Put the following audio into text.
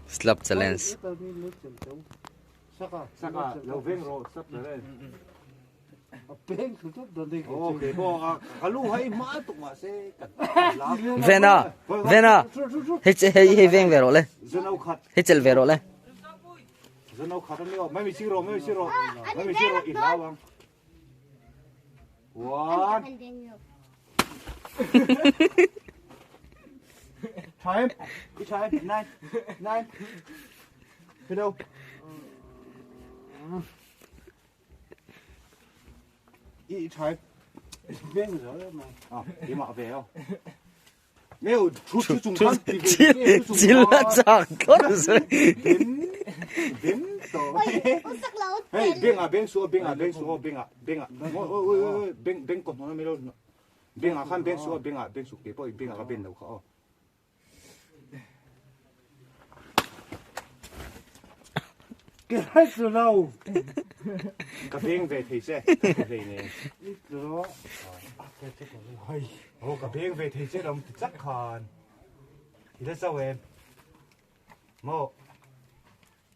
Slap challenge. Saka loving ro sắp rồi. Bên cứ chút đợt đi. Ok, bo kalu hay ma tụ mà sẽ Vena. Hey veng vero le. Dân khát. Hey chel vero le. Dân khát nó mấy siro ít lao bang. One. Time. Good time. Nine. Cái đâu? Ít time. Bên rồi mà. Đi mà về không? Nếu chút chung khăn thì chỉ là chẳng có rồi. Đến tổ. Hey, bên xuống. Ôi, bên cột nó mới đâu. Bên khăn bên xuống cái bôi bên cái bên đâu khó. Cái hết rồi đâu. Cái bên về thì sẽ về này. Ít rồi. Cái bên về thì sẽ làm chắc hòn. Thì sao em? Một